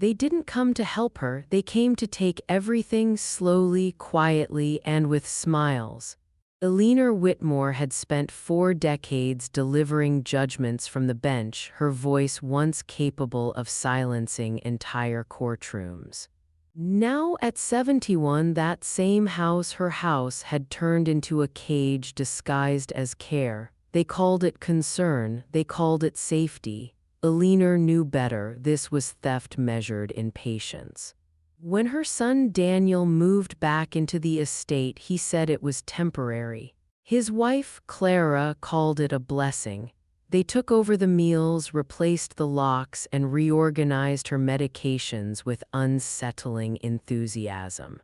They didn't come to help her, they came to take everything slowly, quietly, and with smiles. Eleanor Whitmore had spent 4 decades delivering judgments from the bench, her voice once capable of silencing entire courtrooms. Now at 71, that same house, her house, had turned into a cage disguised as care. They called it concern, they called it safety. Eleanor knew better. This was theft measured in patience. When her son Daniel moved back into the estate, he said it was temporary. His wife, Clara, called it a blessing. They took over the meals, replaced the locks, and reorganized her medications with unsettling enthusiasm.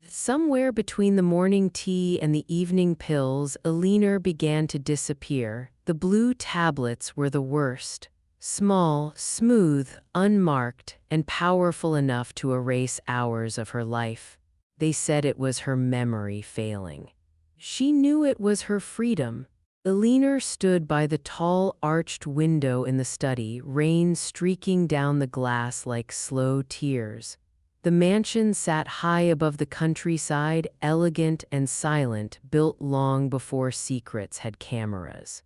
Somewhere between the morning tea and the evening pills, Eleanor began to disappear. The blue tablets were the worst. Small, smooth, unmarked, and powerful enough to erase hours of her life. They said it was her memory failing. She knew it was her freedom. Eleanor stood by the tall, arched window in the study, rain streaking down the glass like slow tears. The mansion sat high above the countryside, elegant and silent, built long before secrets had cameras.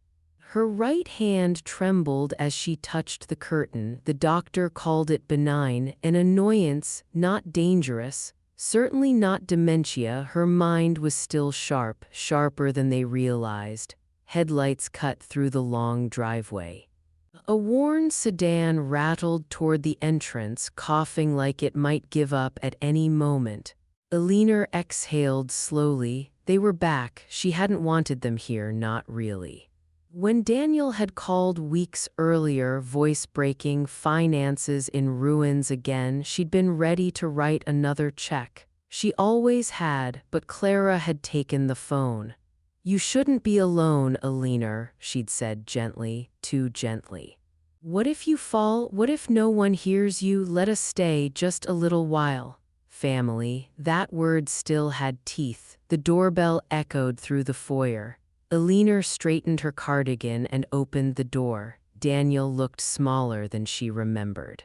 Her right hand trembled as she touched the curtain. The doctor called it benign, an annoyance, not dangerous, certainly not dementia. Her mind was still sharp, sharper than they realized. Headlights cut through the long driveway. A worn sedan rattled toward the entrance, coughing like it might give up at any moment. Eleanor exhaled slowly. They were back. She hadn't wanted them here, not really. When Daniel had called weeks earlier, voice breaking, finances in ruins again, she'd been ready to write another check. She always had, but Clara had taken the phone. "You shouldn't be alone, Eleanor," she'd said gently, too gently. "What if you fall? What if no one hears you? Let us stay just a little while." Family, that word still had teeth. The doorbell echoed through the foyer. Eleanor straightened her cardigan and opened the door. Daniel looked smaller than she remembered.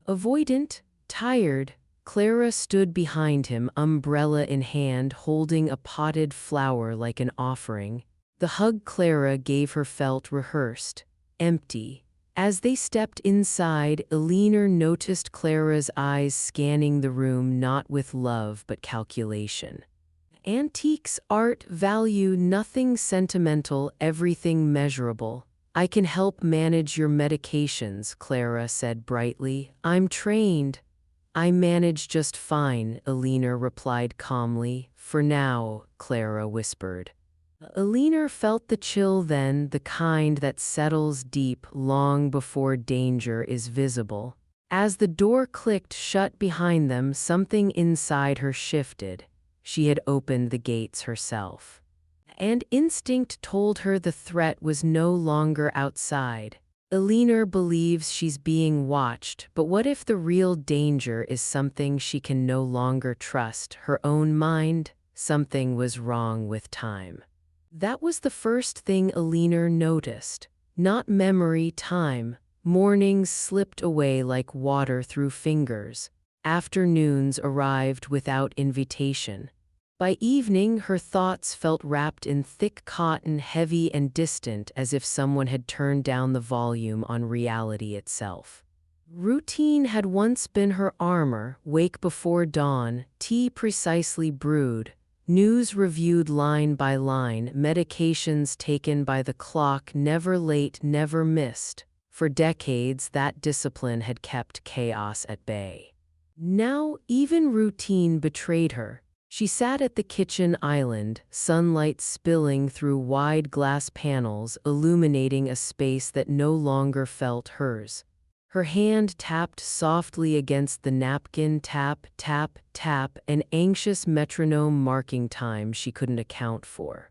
Avoidant, tired, Clara stood behind him, umbrella in hand, holding a potted flower like an offering. The hug Clara gave her felt rehearsed, empty. As they stepped inside, Eleanor noticed Clara's eyes scanning the room, not with love but calculation. Antiques, art, value, nothing sentimental, everything measurable. "I can help manage your medications," Clara said brightly. "I'm trained." "I manage just fine," Eleanor replied calmly. "For now," Clara whispered. Eleanor felt the chill then, the kind that settles deep long before danger is visible. As the door clicked shut behind them, something inside her shifted. She had opened the gates herself. And instinct told her the threat was no longer outside. Eleanor believes she's being watched, but what if the real danger is something she can no longer trust, her own mind? Something was wrong with time. That was the first thing Eleanor noticed. Not memory, time. Mornings slipped away like water through fingers. Afternoons arrived without invitation. By evening, her thoughts felt wrapped in thick cotton, heavy and distant, as if someone had turned down the volume on reality itself. Routine had once been her armor, wake before dawn, tea precisely brewed, news reviewed line by line, medications taken by the clock, never late, never missed. For decades, that discipline had kept chaos at bay. Now, even routine betrayed her. She sat at the kitchen island, sunlight spilling through wide glass panels, illuminating a space that no longer felt hers. Her hand tapped softly against the napkin, tap, tap, tap, an anxious metronome marking time she couldn't account for.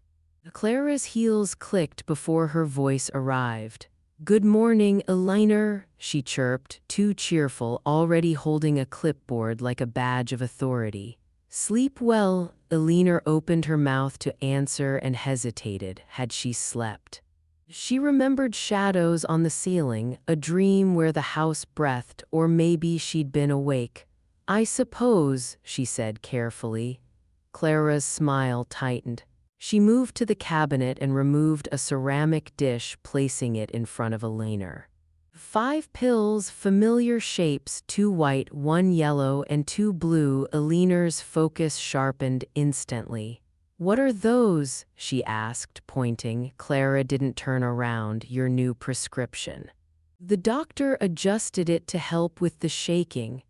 Clara's heels clicked before her voice arrived. "Good morning, Eleanor," she chirped, too cheerful, already holding a clipboard like a badge of authority. "Sleep well." Eleanor opened her mouth to answer and hesitated. Had she slept? She remembered shadows on the ceiling, a dream where the house breathed, or maybe she'd been awake. "I suppose," she said carefully. Clara's smile tightened. She moved to the cabinet and removed a ceramic dish, placing it in front of Elena. 5 pills, familiar shapes, 2 white, 1 yellow, and 2 blue. Elena's focus sharpened instantly. "What are those?" she asked, pointing. Clara didn't turn around. "Your new prescription." The doctor adjusted it to help with the shaking.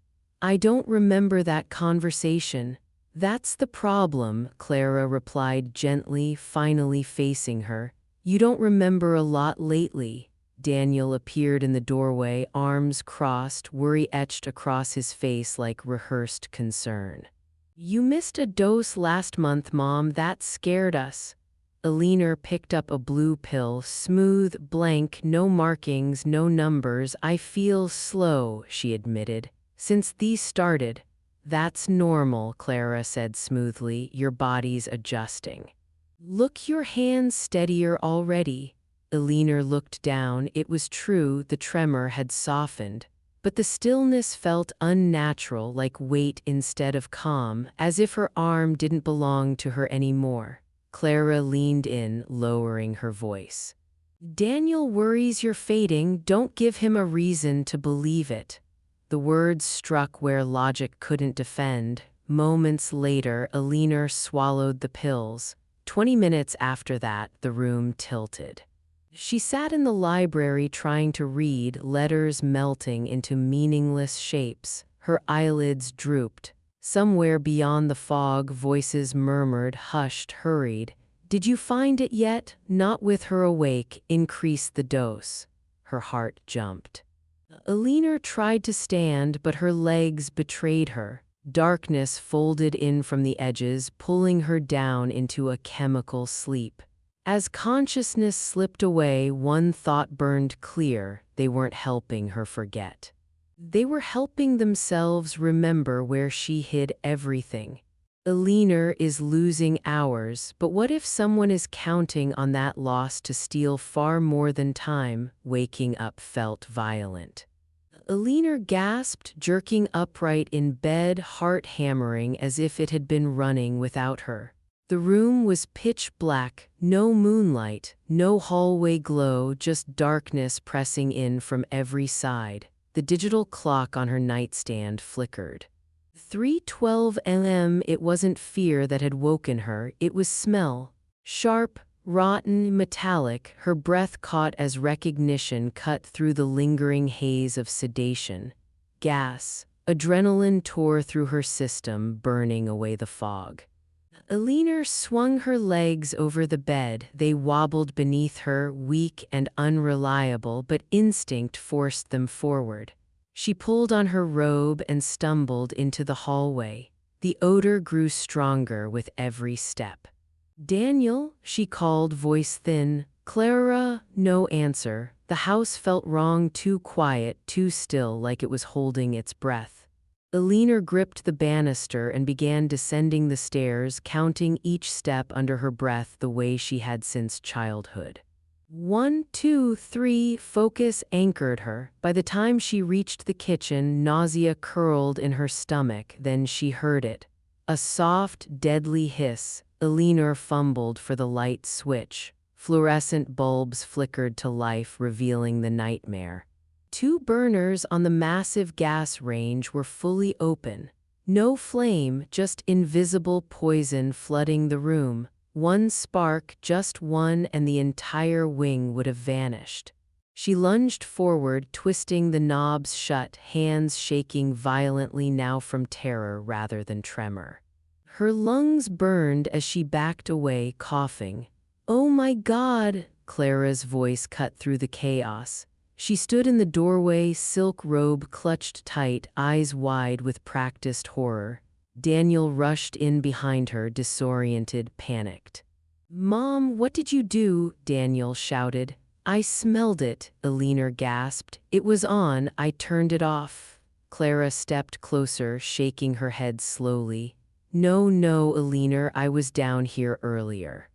"I don't remember that conversation." "That's the problem," Clara replied gently, finally facing her. "You don't remember a lot lately." Daniel appeared in the doorway, arms crossed, worry etched across his face like rehearsed concern. "You missed a dose last month, Mom. That scared us." Elena picked up a blue pill, smooth, blank, no markings, no numbers. "I feel slow," she admitted. "Since these started." "That's normal," Clara said smoothly. "Your body's adjusting." "Look, your hands steadier already." Elena looked down. It was true, the tremor had softened. But the stillness felt unnatural, like weight instead of calm, as if her arm didn't belong to her anymore. Clara leaned in, lowering her voice. "Daniel worries you're fading. Don't give him a reason to believe it." The words struck where logic couldn't defend. Moments later, Elena swallowed the pills. 20 minutes after that, the room tilted. She sat in the library trying to read, letters melting into meaningless shapes. Her eyelids drooped. Somewhere beyond the fog, voices murmured, hushed, hurried. "Did you find it yet?" "Not with her awake. Increase the dose." Her heart jumped. Elena tried to stand, but her legs betrayed her. Darkness folded in from the edges, pulling her down into a chemical sleep. As consciousness slipped away, one thought burned clear: they weren't helping her forget. They were helping themselves remember where she hid everything. Elena is losing hours, but what if someone is counting on that loss to steal far more than time? Waking up felt violent. Elena gasped, jerking upright in bed, heart hammering as if it had been running without her. The room was pitch black, no moonlight, no hallway glow, just darkness pressing in from every side. The digital clock on her nightstand flickered. 3:12 a.m. It wasn't fear that had woken her, it was smell. Sharp, rotten, metallic, her breath caught as recognition cut through the lingering haze of sedation. Gas. Adrenaline tore through her system, burning away the fog. Elena swung her legs over the bed. They wobbled beneath her, weak and unreliable, but instinct forced them forward. She pulled on her robe and stumbled into the hallway. The odor grew stronger with every step. "Daniel," she called, voice thin. "Clara," no answer. The house felt wrong, too quiet, too still, like it was holding its breath. Elena gripped the banister and began descending the stairs, counting each step under her breath the way she had since childhood. 1, 2, 3, focus anchored her. By the time she reached the kitchen, nausea curled in her stomach. Then she heard it. A soft, deadly hiss. Elena fumbled for the light switch. Fluorescent bulbs flickered to life, revealing the nightmare. 2 burners on the massive gas range were fully open. No flame, just invisible poison flooding the room. One spark, just one, and the entire wing would have vanished. She lunged forward, twisting the knobs shut, hands shaking violently now from terror rather than tremor. Her lungs burned as she backed away, coughing. "Oh my God!" Clara's voice cut through the chaos. She stood in the doorway, silk robe clutched tight, eyes wide with practiced horror. Daniel rushed in behind her, disoriented, panicked. "Mom, what did you do?" Daniel shouted. "I smelled it," Elena gasped. "It was on, I turned it off." Clara stepped closer, shaking her head slowly. "No, no, Elena, I was down here earlier."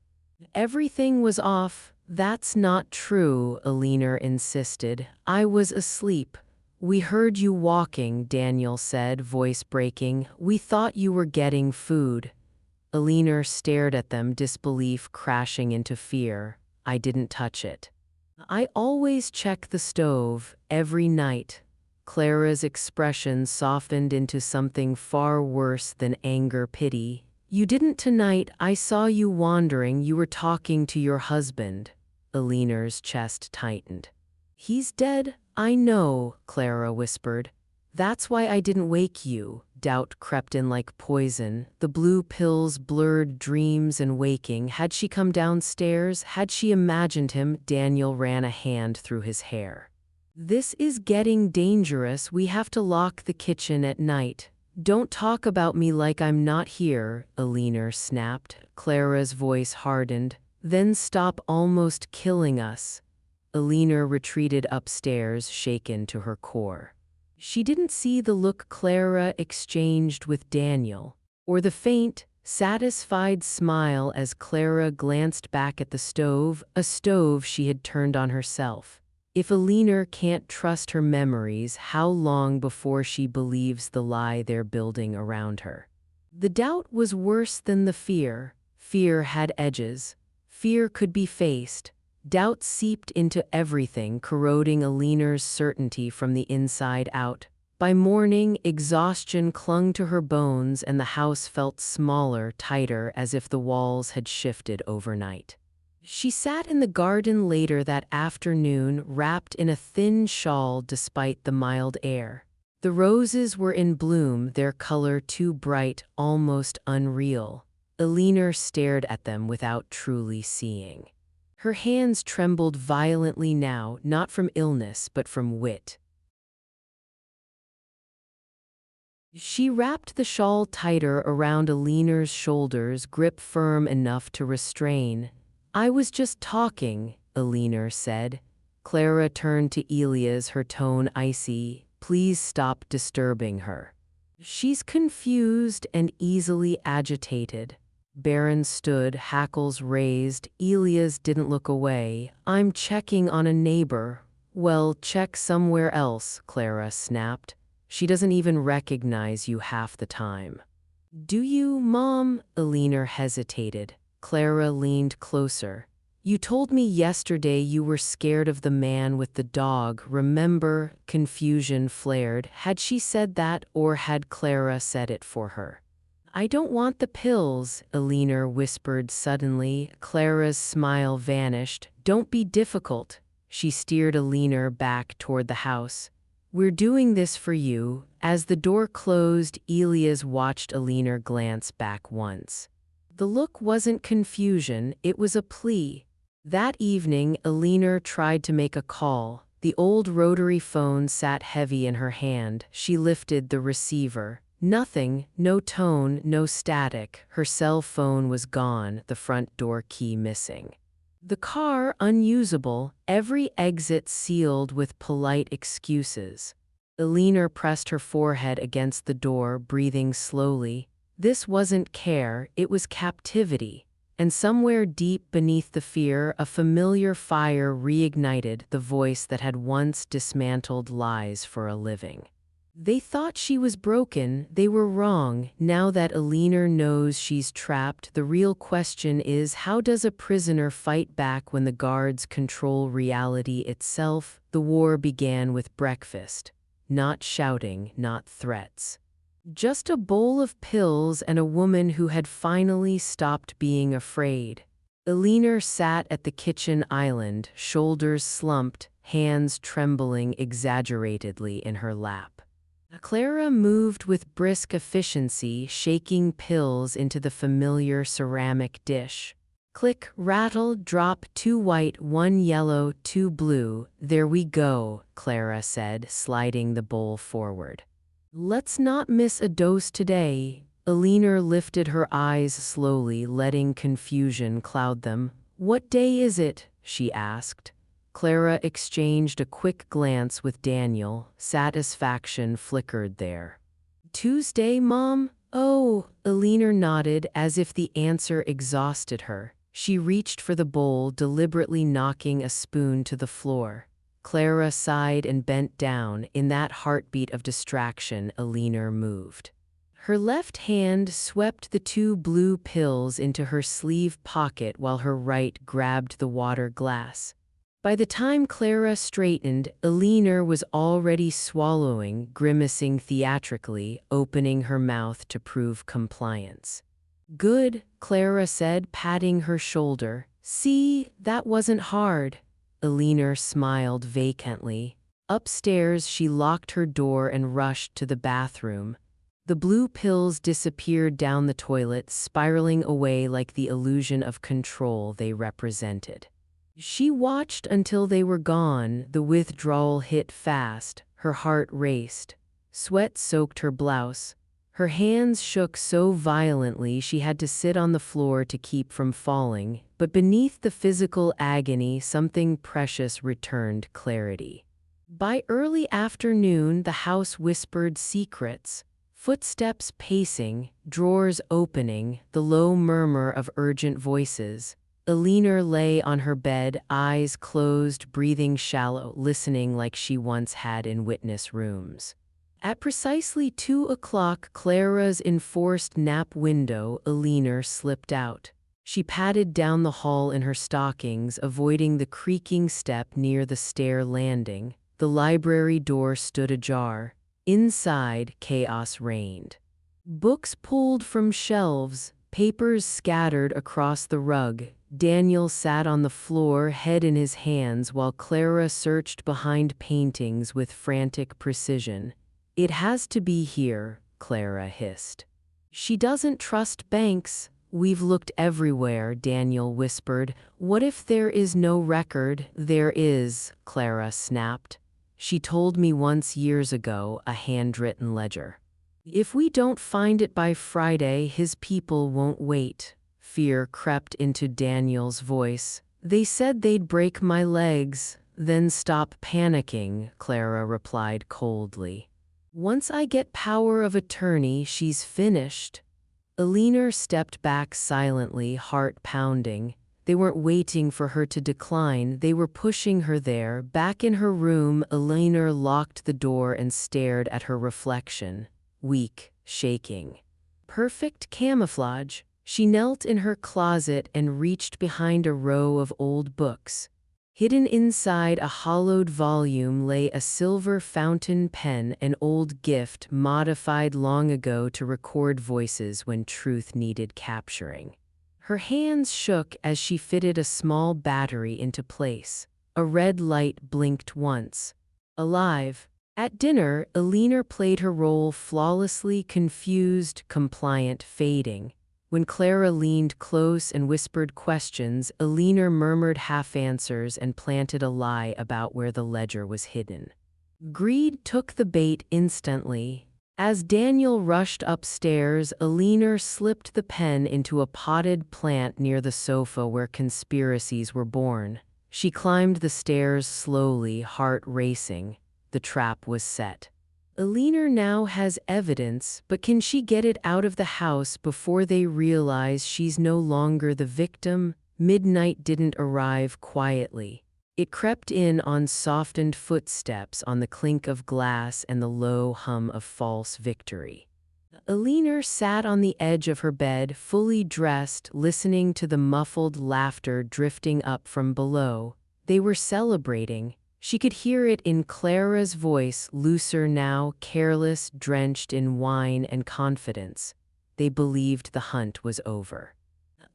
Everything was off. That's not true, Alina insisted. I was asleep. We heard you walking, Daniel said, voice breaking. We thought you were getting food. Alina stared at them, disbelief crashing into fear. I didn't touch it. I always check the stove, every night. Clara's expression softened into something far worse than anger, pity. You didn't tonight. I saw you wandering. You were talking to your husband. Alina's chest tightened. He's dead, I know, Clara whispered. That's why I didn't wake you. Doubt crept in like poison. The blue pills blurred dreams and waking. Had she come downstairs? Had she imagined him? Daniel ran a hand through his hair. This is getting dangerous. We have to lock the kitchen at night. Don't talk about me like I'm not here, Alina snapped. Clara's voice hardened. Then stop almost killing us. Alina retreated upstairs, shaken to her core. She didn't see the look Clara exchanged with Daniel, or the faint, satisfied smile as Clara glanced back at the stove, a stove she had turned on herself. If Alina can't trust her memories, how long before she believes the lie they're building around her? The doubt was worse than the fear. Fear had edges. Fear could be faced. Doubt seeped into everything, corroding Alina's certainty from the inside out. By morning, exhaustion clung to her bones and the house felt smaller, tighter, as if the walls had shifted overnight. She sat in the garden later that afternoon, wrapped in a thin shawl despite the mild air. The roses were in bloom, their color too bright, almost unreal. Alina stared at them without truly seeing. Her hands trembled violently now, not from illness but from wit. She wrapped the shawl tighter around Alina's shoulders, grip firm enough to restrain. I was just talking, Alina said. Clara turned to Elias, her tone icy. Please stop disturbing her. She's confused and easily agitated. Baron stood, hackles raised. Elias didn't look away. I'm checking on a neighbor. Well, check somewhere else, Clara snapped. She doesn't even recognize you half the time. Do you, Mom? Alina hesitated. Clara leaned closer. You told me yesterday you were scared of the man with the dog, remember? Confusion flared. Had she said that, or had Clara said it for her? I don't want the pills, Alina whispered suddenly. Clara's smile vanished. Don't be difficult. She steered Alina back toward the house. We're doing this for you. As the door closed, Elias watched Alina glance back once. The look wasn't confusion, it was a plea. That evening, Alina tried to make a call. The old rotary phone sat heavy in her hand. She lifted the receiver. Nothing, no tone, no static. Her cell phone was gone, the front door key missing. The car unusable, every exit sealed with polite excuses. Alina pressed her forehead against the door, breathing slowly. This wasn't care, it was captivity. And somewhere deep beneath the fear, a familiar fire reignited the voice that had once dismantled lies for a living. They thought she was broken, they were wrong. Now that Alina knows she's trapped, the real question is, how does a prisoner fight back when the guards control reality itself? The war began with breakfast. Not shouting, not threats. Just a bowl of pills and a woman who had finally stopped being afraid. Alina sat at the kitchen island, shoulders slumped, hands trembling exaggeratedly in her lap. Clara moved with brisk efficiency, shaking pills into the familiar ceramic dish. Click, rattle, drop, 2 white, 1 yellow, 2 blue. There we go, Clara said, sliding the bowl forward. Let's not miss a dose today. Alina lifted her eyes slowly, letting confusion cloud them. What day is it? She asked. Clara exchanged a quick glance with Daniel. Satisfaction flickered there. Tuesday, Mom? Oh, Alina nodded as if the answer exhausted her. She reached for the bowl, deliberately knocking a spoon to the floor. Clara sighed and bent down. In that heartbeat of distraction, Alina moved. Her left hand swept the 2 blue pills into her sleeve pocket while her right grabbed the water glass. By the time Clara straightened, Alina was already swallowing, grimacing theatrically, opening her mouth to prove compliance. "Good," Clara said, patting her shoulder. "See, that wasn't hard." Alina smiled vacantly. Upstairs, she locked her door and rushed to the bathroom. The blue pills disappeared down the toilet, spiraling away like the illusion of control they represented. She watched until they were gone. The withdrawal hit fast. Her heart raced. Sweat soaked her blouse. Her hands shook so violently she had to sit on the floor to keep from falling, but beneath the physical agony, something precious returned: clarity. By early afternoon, the house whispered secrets. Footsteps pacing, drawers opening, the low murmur of urgent voices. Alina lay on her bed, eyes closed, breathing shallow, listening like she once had in witness rooms. At precisely 2 o'clock, Clara's enforced nap window, Alina slipped out. She padded down the hall in her stockings, avoiding the creaking step near the stair landing. The library door stood ajar. Inside, chaos reigned. Books pulled from shelves, papers scattered across the rug. Daniel sat on the floor, head in his hands, while Clara searched behind paintings with frantic precision. "It has to be here," Clara hissed. "She doesn't trust banks." "We've looked everywhere," Daniel whispered. "What if there is no record?" "There is," Clara snapped. "She told me once years ago, a handwritten ledger. If we don't find it by Friday, his people won't wait." Fear crept into Daniel's voice. "They said they'd break my legs." "Then stop panicking," Clara replied coldly. "Once I get power of attorney, she's finished." Alina stepped back silently, heart pounding. They weren't waiting for her to decline, they were pushing her there. Back in her room, Alina locked the door and stared at her reflection. Weak, shaking. Perfect camouflage. She knelt in her closet and reached behind a row of old books. Hidden inside a hollowed volume lay a silver fountain pen, an old gift modified long ago to record voices when truth needed capturing. Her hands shook as she fitted a small battery into place. A red light blinked once. Alive. At dinner, Alina played her role flawlessly, confused, compliant, fading. When Clara leaned close and whispered questions, Alina murmured half-answers and planted a lie about where the ledger was hidden. Greed took the bait instantly. As Daniel rushed upstairs, Alina slipped the pen into a potted plant near the sofa where conspiracies were born. She climbed the stairs slowly, heart racing. The trap was set. Alina now has evidence, but can she get it out of the house before they realize she's no longer the victim? Midnight didn't arrive quietly. It crept in on softened footsteps, on the clink of glass and the low hum of false victory. Alina sat on the edge of her bed, fully dressed, listening to the muffled laughter drifting up from below. They were celebrating. She could hear it in Clara's voice, looser now, careless, drenched in wine and confidence. They believed the hunt was over.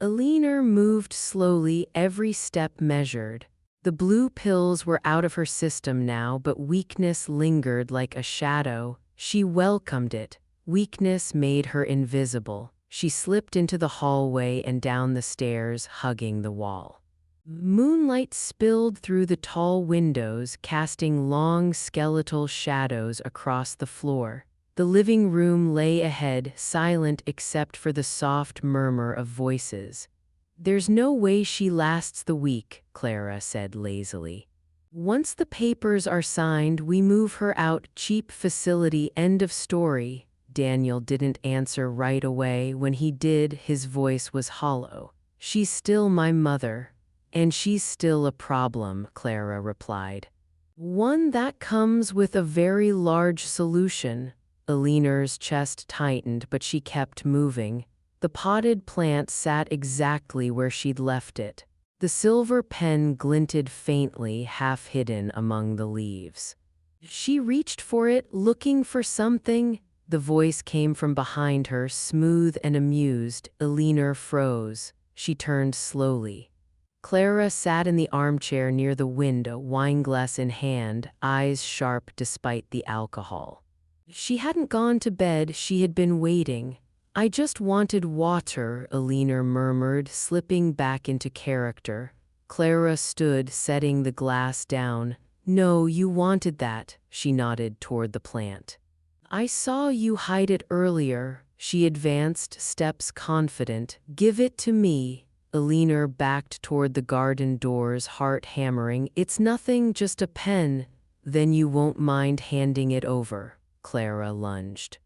Alina moved slowly, every step measured. The blue pills were out of her system now, but weakness lingered like a shadow. She welcomed it. Weakness made her invisible. She slipped into the hallway and down the stairs, hugging the wall. Moonlight spilled through the tall windows, casting long skeletal shadows across the floor. The living room lay ahead, silent except for the soft murmur of voices. "There's no way she lasts the week," Clara said lazily. "Once the papers are signed, we move her out, cheap facility, end of story." Daniel didn't answer right away. When he did, his voice was hollow. She's still my mother, and she's still a problem, Clara replied. One that comes with a very large solution. Eleanor's chest tightened, but she kept moving. The potted plant sat exactly where she'd left it. The silver pen glinted faintly, half hidden among the leaves. She reached for it, looking for something. The voice came from behind her, smooth and amused. Eleanor froze. She turned slowly. Clara sat in the armchair near the window, wineglass in hand, eyes sharp despite the alcohol. She hadn't gone to bed, she had been waiting. I just wanted water, Eleanor murmured, slipping back into character. Clara stood, setting the glass down. No, you wanted that, she nodded toward the plant. I saw you hide it earlier. She advanced, steps confident. Give it to me. Eleanor backed toward the garden doors, heart hammering. It's nothing, just a pen. Then you won't mind handing it over. Clara lunged.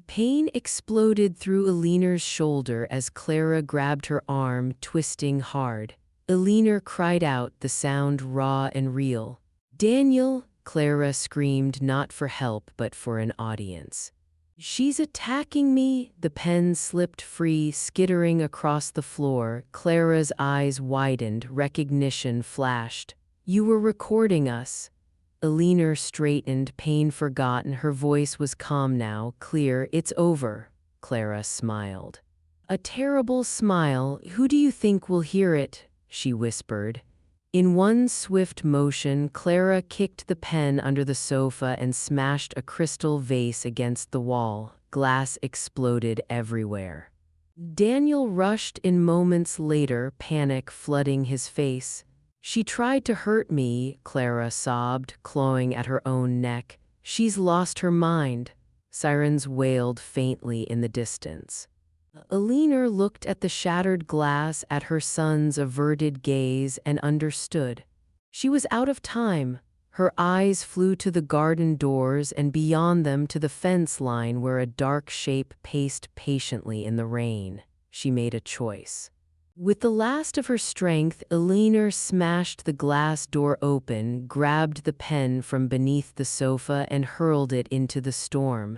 Pain exploded through Eleanor's shoulder as Clara grabbed her arm, twisting hard. Eleanor cried out, the sound raw and real. Daniel, Clara screamed, not for help but for an audience. She's attacking me. The pen slipped free, skittering across the floor. Clara's eyes widened, recognition flashed. You were recording us. Eleanor straightened, pain forgotten. Her voice was calm now, clear. It's over. Clara smiled. A terrible smile. Who do you think will hear it? She whispered. In one swift motion, Clara kicked the pen under the sofa and smashed a crystal vase against the wall. Glass exploded everywhere. Daniel rushed in moments later, panic flooding his face. She tried to hurt me, Clara sobbed, clawing at her own neck. She's lost her mind. Sirens wailed faintly in the distance. Eleanor looked at the shattered glass, at her son's averted gaze, and understood. She was out of time. Her eyes flew to the garden doors and beyond them to the fence line where a dark shape paced patiently in the rain. She made a choice. With the last of her strength, Eleanor smashed the glass door open, grabbed the pen from beneath the sofa, and hurled it into the storm.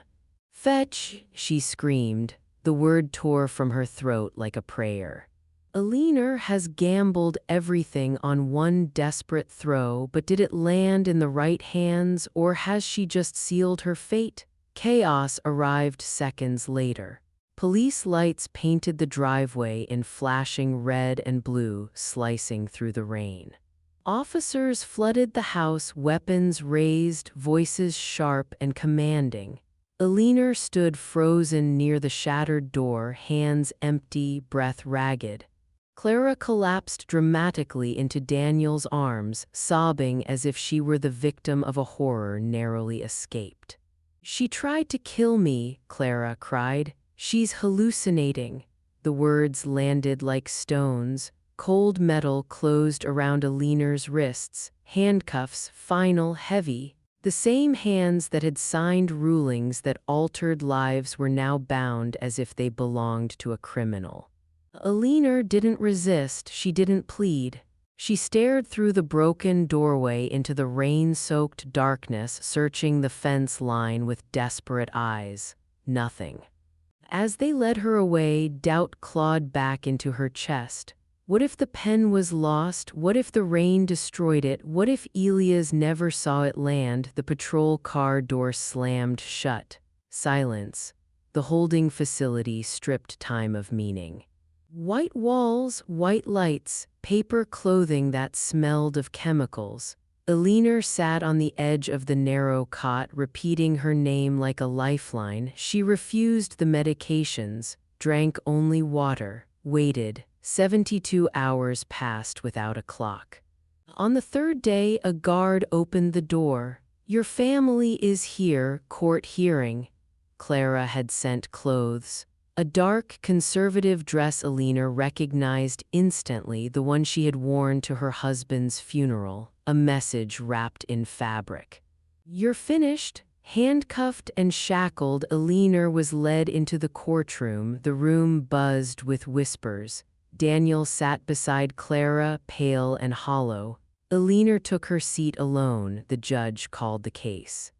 Fetch, she screamed. The word tore from her throat like a prayer. Eleanor has gambled everything on one desperate throw, but did it land in the right hands, or has she just sealed her fate? Chaos arrived seconds later. Police lights painted the driveway in flashing red and blue, slicing through the rain. Officers flooded the house, weapons raised, voices sharp and commanding. Eleanor stood frozen near the shattered door, hands empty, breath ragged. Clara collapsed dramatically into Daniel's arms, sobbing as if she were the victim of a horror narrowly escaped. She tried to kill me, Clara cried. She's hallucinating. The words landed like stones. Cold metal closed around Eleanor's wrists, handcuffs, final, heavy. The same hands that had signed rulings that altered lives were now bound as if they belonged to a criminal. Eleanor didn't resist, she didn't plead. She stared through the broken doorway into the rain-soaked darkness, searching the fence line with desperate eyes. Nothing. As they led her away, doubt clawed back into her chest. What if the pen was lost? What if the rain destroyed it? What if Elias never saw it land? The patrol car door slammed shut. Silence. The holding facility stripped time of meaning. White walls, white lights, paper clothing that smelled of chemicals. Eleanor sat on the edge of the narrow cot, repeating her name like a lifeline. She refused the medications, drank only water, waited. 72 hours passed without a clock. On the third day, a guard opened the door. Your family is here, court hearing. Clara had sent clothes. A dark, conservative dress Eleanor recognized instantly, the one she had worn to her husband's funeral, a message wrapped in fabric. You're finished. Handcuffed and shackled, Eleanor was led into the courtroom. The room buzzed with whispers. Daniel sat beside Clara, pale and hollow. Eleanor took her seat alone, the judge called the case.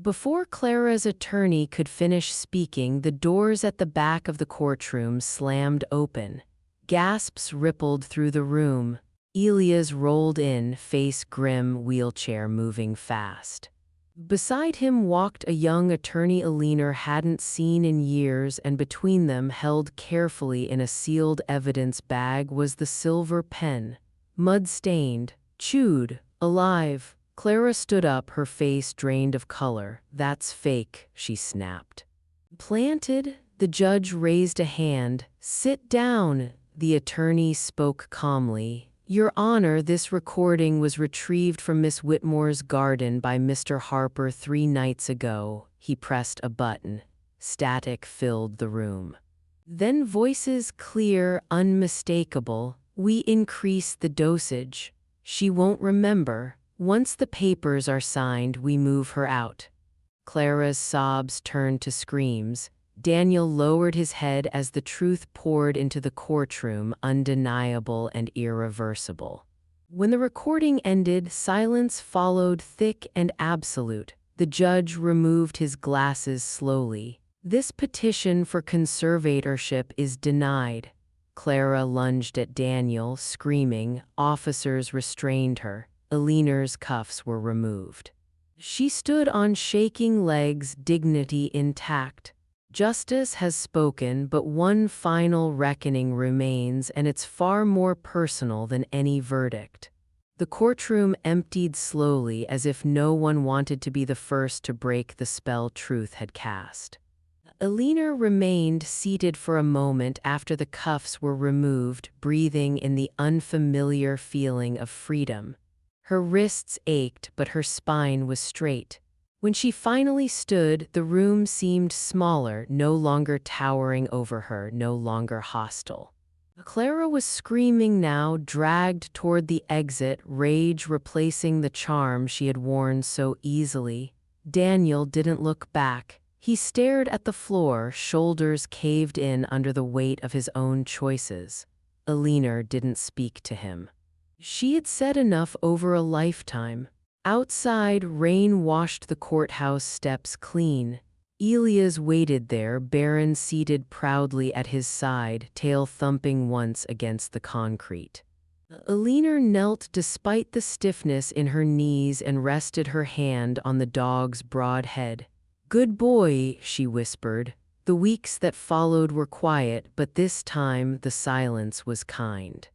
Before Clara's attorney could finish speaking, the doors at the back of the courtroom slammed open. Gasps rippled through the room. Elias rolled in, face grim, wheelchair moving fast. Beside him walked a young attorney Eleanor hadn't seen in years, and between them, held carefully in a sealed evidence bag, was the silver pen. Mud-stained, chewed, alive. Clara stood up, her face drained of color. "That's fake," she snapped. "Planted?" The judge raised a hand. "Sit down." The attorney spoke calmly. "Your Honor, this recording was retrieved from Miss Whitmore's garden by Mr. Harper 3 nights ago." He pressed a button. Static filled the room. Then voices, clear, unmistakable. "We increase the dosage. She won't remember. Once the papers are signed, we move her out." Clara's sobs turned to screams. Daniel lowered his head as the truth poured into the courtroom, undeniable and irreversible. When the recording ended, silence followed, thick and absolute. The judge removed his glasses slowly. "This petition for conservatorship is denied." Clara lunged at Daniel, screaming. Officers restrained her. Eleanor's cuffs were removed. She stood on shaking legs, dignity intact. "Justice has spoken, but one final reckoning remains, and it's far more personal than any verdict." The courtroom emptied slowly, as if no one wanted to be the first to break the spell truth had cast. Eleanor remained seated for a moment after the cuffs were removed, breathing in the unfamiliar feeling of freedom. Her wrists ached, but her spine was straight. When she finally stood, the room seemed smaller, no longer towering over her, no longer hostile. Clara was screaming now, dragged toward the exit, rage replacing the charm she had worn so easily. Daniel didn't look back. He stared at the floor, shoulders caved in under the weight of his own choices. Eleanor didn't speak to him. She had said enough over a lifetime. Outside, rain washed the courthouse steps clean. Elias waited there, Baron seated proudly at his side, tail thumping once against the concrete. Eleanor knelt despite the stiffness in her knees and rested her hand on the dog's broad head. "Good boy," she whispered. The weeks that followed were quiet, but this time the silence was kind.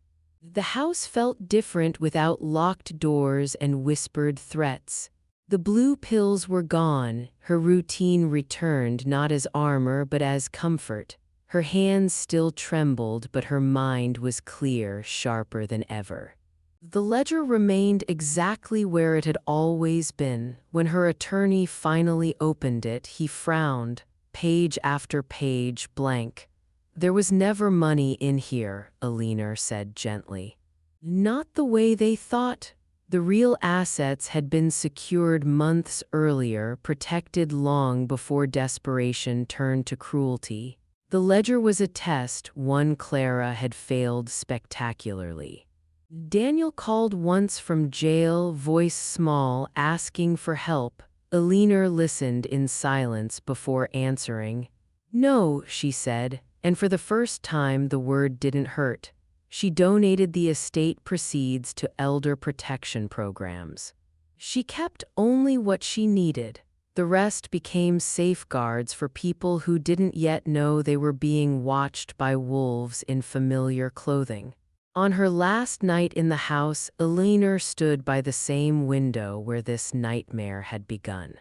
The house felt different without locked doors and whispered threats. The blue pills were gone, her routine returned not as armor but as comfort. Her hands still trembled, but her mind was clear, sharper than ever. The ledger remained exactly where it had always been. When her attorney finally opened it, he frowned, page after page blank. "There was never money in here," Eleanor said gently. "Not the way they thought." The real assets had been secured months earlier, protected long before desperation turned to cruelty. The ledger was a test, one Clara had failed spectacularly. Daniel called once from jail, voice small, asking for help. Eleanor listened in silence before answering. "No," she said. And for the first time, the word didn't hurt. She donated the estate proceeds to elder protection programs. She kept only what she needed. The rest became safeguards for people who didn't yet know they were being watched by wolves in familiar clothing. On her last night in the house, Eleanor stood by the same window where this nightmare had begun.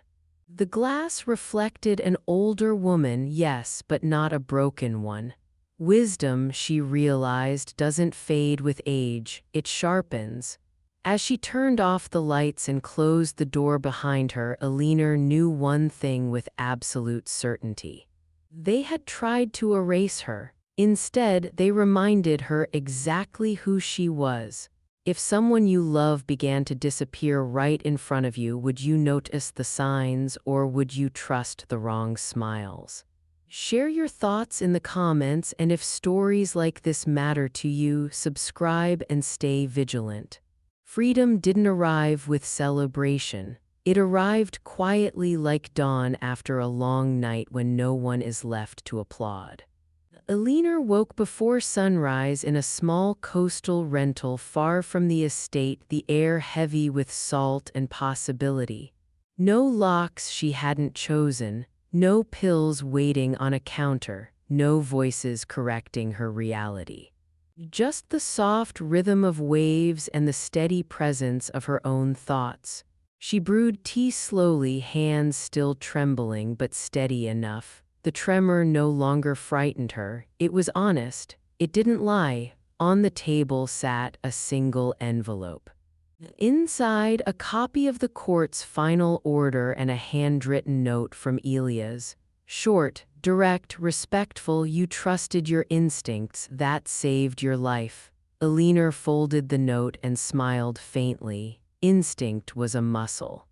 The glass reflected an older woman, yes, but not a broken one. Wisdom, she realized, doesn't fade with age, it sharpens. As she turned off the lights and closed the door behind her, Eleanor knew one thing with absolute certainty. They had tried to erase her. Instead, they reminded her exactly who she was. If someone you love began to disappear right in front of you, would you notice the signs, or would you trust the wrong smiles? Share your thoughts in the comments, and if stories like this matter to you, subscribe and stay vigilant. Freedom didn't arrive with celebration. It arrived quietly like dawn after a long night when no one is left to applaud. Eleanor woke before sunrise in a small coastal rental far from the estate, the air heavy with salt and possibility. No locks she hadn't chosen, no pills waiting on a counter, no voices correcting her reality. Just the soft rhythm of waves and the steady presence of her own thoughts. She brewed tea slowly, hands still trembling but steady enough. The tremor no longer frightened her. It was honest. It didn't lie. On the table sat a single envelope. Inside, a copy of the court's final order and a handwritten note from Elias. Short, direct, respectful. You trusted your instincts. That saved your life. Eleanor folded the note and smiled faintly. Instinct was a muscle.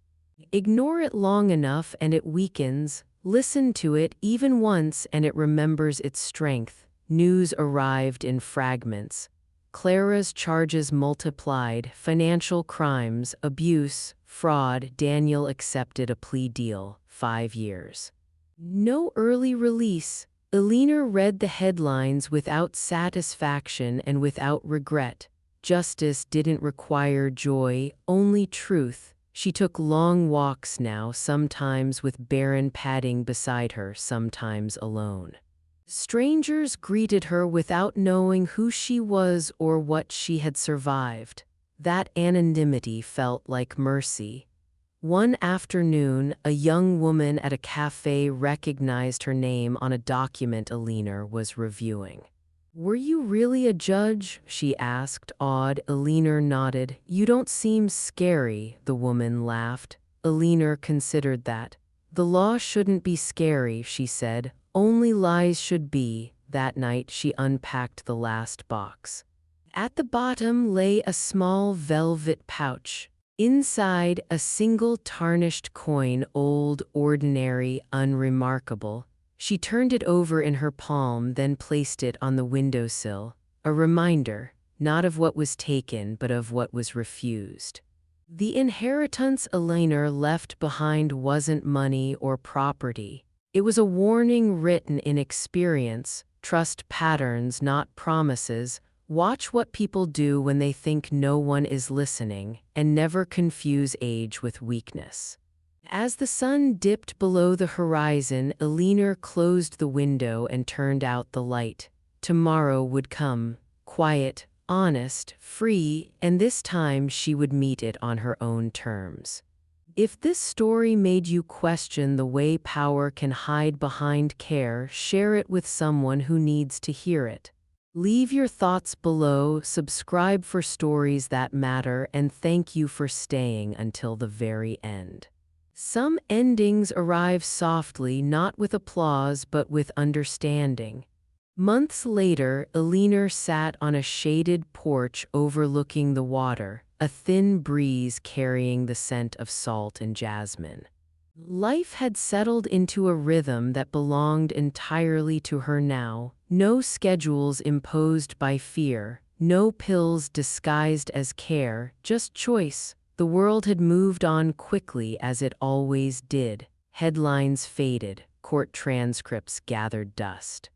Ignore it long enough and it weakens. Listen to it even once and it remembers its strength. News arrived in fragments. Clara's charges multiplied: financial crimes, abuse, fraud. Daniel accepted a plea deal, 5 years. No early release. Eleanor read the headlines without satisfaction and without regret. Justice didn't require joy, only truth. She took long walks now, sometimes with Baron padding beside her, sometimes alone. Strangers greeted her without knowing who she was or what she had survived. That anonymity felt like mercy. One afternoon, a young woman at a cafe recognized her name on a document Eleanor was reviewing. "Were you really a judge?" she asked, awed. Eleanor nodded. "You don't seem scary," the woman laughed. Eleanor considered that. "The law shouldn't be scary," she said. "Only lies should be." That night she unpacked the last box. At the bottom lay a small velvet pouch. Inside, a single tarnished coin, old, ordinary, unremarkable. She turned it over in her palm, then placed it on the windowsill. A reminder, not of what was taken, but of what was refused. The inheritance Eleanor left behind wasn't money or property. It was a warning written in experience. Trust patterns, not promises. Watch what people do when they think no one is listening, and never confuse age with weakness. As the sun dipped below the horizon, Eleanor closed the window and turned out the light. Tomorrow would come, quiet, honest, free, and this time she would meet it on her own terms. If this story made you question the way power can hide behind care, share it with someone who needs to hear it. Leave your thoughts below, subscribe for stories that matter, and thank you for staying until the very end. Some endings arrive softly, not with applause but with understanding. Months later, Eleanor sat on a shaded porch overlooking the water, a thin breeze carrying the scent of salt and jasmine. Life had settled into a rhythm that belonged entirely to her now. No schedules imposed by fear, no pills disguised as care, just choice. The world had moved on quickly, as it always did. Headlines faded, court transcripts gathered dust.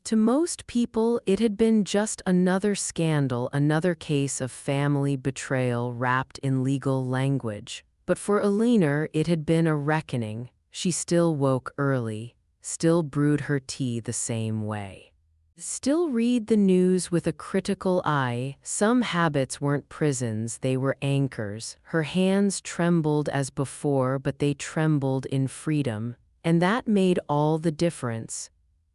To most people, it had been just another scandal, another case of family betrayal wrapped in legal language. But for Eleanor, it had been a reckoning. She still woke early, still brewed her tea the same way. Still read the news with a critical eye. Some habits weren't prisons, they were anchors. Her hands trembled as before, but they trembled in freedom. And that made all the difference.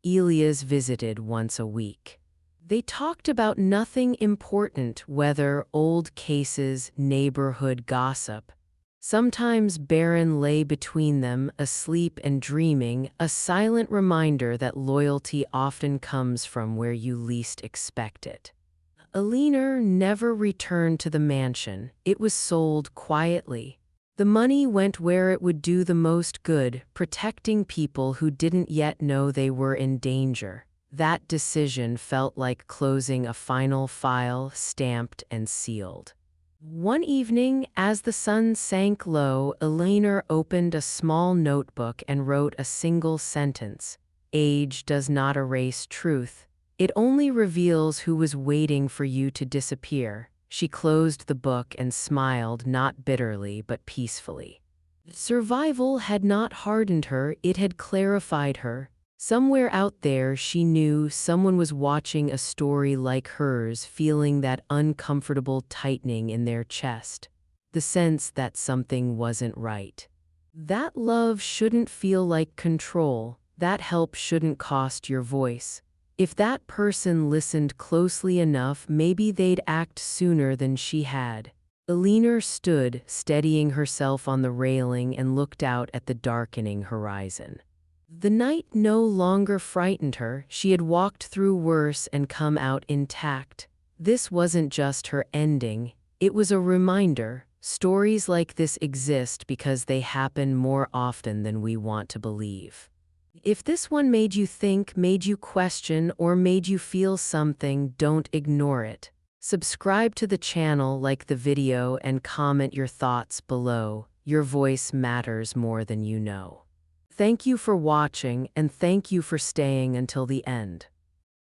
Elias visited once a week. They talked about nothing important: weather, old cases, neighborhood gossip. Sometimes Baron lay between them, asleep and dreaming, a silent reminder that loyalty often comes from where you least expect it. Eleanor never returned to the mansion. It was sold quietly. The money went where it would do the most good, protecting people who didn't yet know they were in danger. That decision felt like closing a final file, stamped and sealed. One evening, as the sun sank low, Elena opened a small notebook and wrote a single sentence. Age does not erase truth. It only reveals who was waiting for you to disappear. She closed the book and smiled, not bitterly, but peacefully. Survival had not hardened her, it had clarified her. Somewhere out there, she knew someone was watching a story like hers, feeling that uncomfortable tightening in their chest, the sense that something wasn't right. That love shouldn't feel like control, that help shouldn't cost your voice. If that person listened closely enough, maybe they'd act sooner than she had. Elena stood, steadying herself on the railing, and looked out at the darkening horizon. The night no longer frightened her. She had walked through worse and come out intact. This wasn't just her ending, it was a reminder. Stories like this exist because they happen more often than we want to believe. If this one made you think, made you question, or made you feel something, don't ignore it. Subscribe to the channel, like the video, and comment your thoughts below. Your voice matters more than you know. Thank you for watching, and thank you for staying until the end.